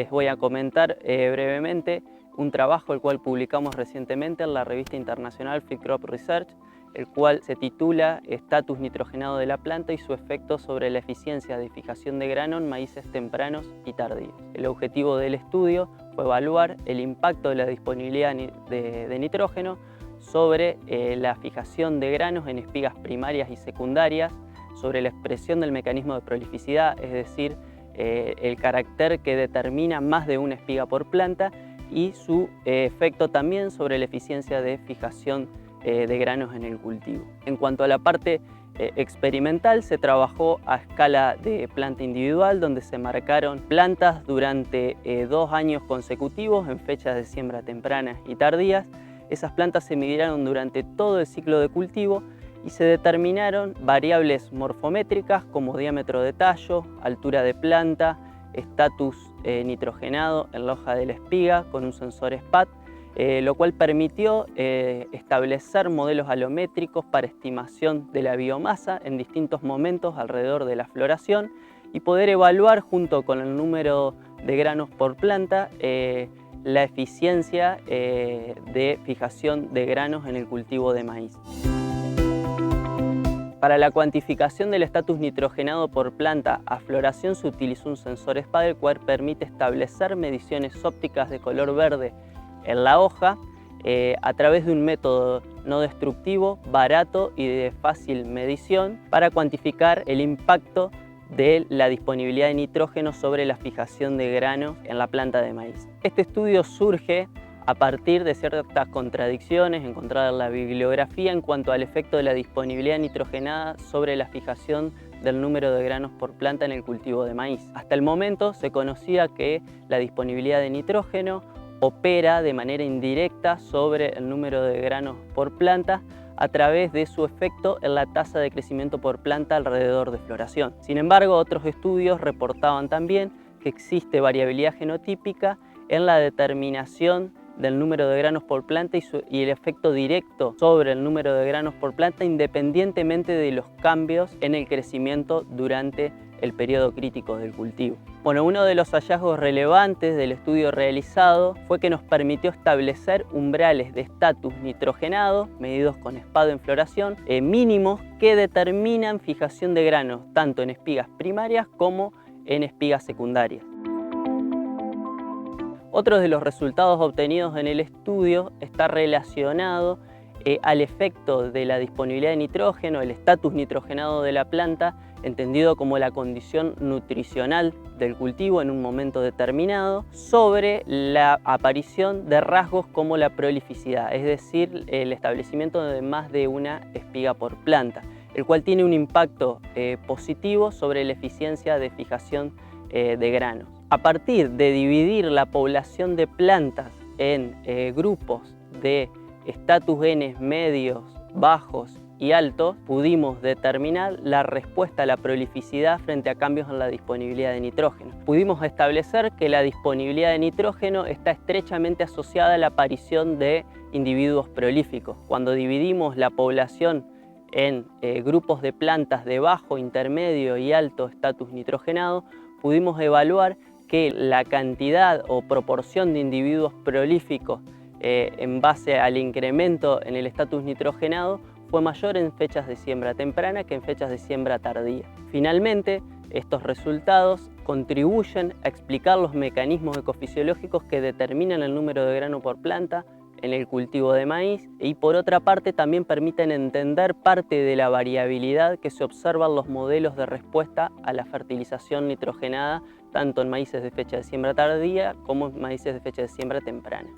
les voy a comentar brevemente un trabajo el cual publicamos recientemente en la revista internacional Field Crop Research, el cual se titula Estatus nitrogenado de la planta y su efecto sobre la eficiencia de fijación de grano en maíces tempranos y tardíos. El objetivo del estudio fue evaluar el impacto de la disponibilidad de nitrógeno sobre la fijación de granos en espigas primarias y secundarias, sobre la expresión del mecanismo de prolificidad, es decir, el carácter que determina más de una espiga por planta, y su efecto también sobre la eficiencia de fijación de granos en el cultivo. En cuanto a la parte experimental, se trabajó a escala de planta individual, donde se marcaron plantas durante 2 años consecutivos en fechas de siembra tempranas y tardías. Esas plantas se midieron durante todo el ciclo de cultivo y se determinaron variables morfométricas como diámetro de tallo, altura de planta, estatus nitrogenado en la hoja de la espiga con un sensor SPAT, lo cual permitió establecer modelos alométricos para estimación de la biomasa en distintos momentos alrededor de la floración y poder evaluar junto con el número de granos por planta la eficiencia de fijación de granos en el cultivo de maíz. Para la cuantificación del estatus nitrogenado por planta a floración se utilizó un sensor SPAT, el cual permite establecer mediciones ópticas de color verde en la hoja a través de un método no destructivo, barato y de fácil medición para cuantificar el impacto de la disponibilidad de nitrógeno sobre la fijación de granos en la planta de maíz. Este estudio surge a partir de ciertas contradicciones encontradas en la bibliografía en cuanto al efecto de la disponibilidad nitrogenada sobre la fijación del número de granos por planta en el cultivo de maíz. Hasta el momento se conocía que la disponibilidad de nitrógeno opera de manera indirecta sobre el número de granos por planta a través de su efecto en la tasa de crecimiento por planta alrededor de floración. Sin embargo, otros estudios reportaban también que existe variabilidad genotípica en la determinación del número de granos por planta y el efecto directo sobre el número de granos por planta independientemente de los cambios en el crecimiento durante el periodo crítico del cultivo. Bueno, uno de los hallazgos relevantes del estudio realizado fue que nos permitió establecer umbrales de estatus nitrogenado medidos con SPAT en floración mínimos que determinan fijación de granos tanto en espigas primarias como en espigas secundarias. Otro de los resultados obtenidos en el estudio está relacionado al efecto de la disponibilidad de nitrógeno, el estatus nitrogenado de la planta, entendido como la condición nutricional del cultivo en un momento determinado, sobre la aparición de rasgos como la prolificidad, es decir, el establecimiento de más de una espiga por planta, el cual tiene un impacto positivo sobre la eficiencia de fijación de granos. A partir de dividir la población de plantas en grupos de estatus N medios, bajos y altos, pudimos determinar la respuesta a la prolificidad frente a cambios en la disponibilidad de nitrógeno. Pudimos establecer que la disponibilidad de nitrógeno está estrechamente asociada a la aparición de individuos prolíficos. Cuando dividimos la población en grupos de plantas de bajo, intermedio y alto estatus nitrogenado, pudimos evaluar que la cantidad o proporción de individuos prolíficos en base al incremento en el estatus nitrogenado fue mayor en fechas de siembra temprana que en fechas de siembra tardía. Finalmente, estos resultados contribuyen a explicar los mecanismos ecofisiológicos que determinan el número de grano por planta en el cultivo de maíz y por otra parte también permiten entender parte de la variabilidad que se observa en los modelos de respuesta a la fertilización nitrogenada tanto en maíces de fecha de siembra tardía como en maíces de fecha de siembra temprana.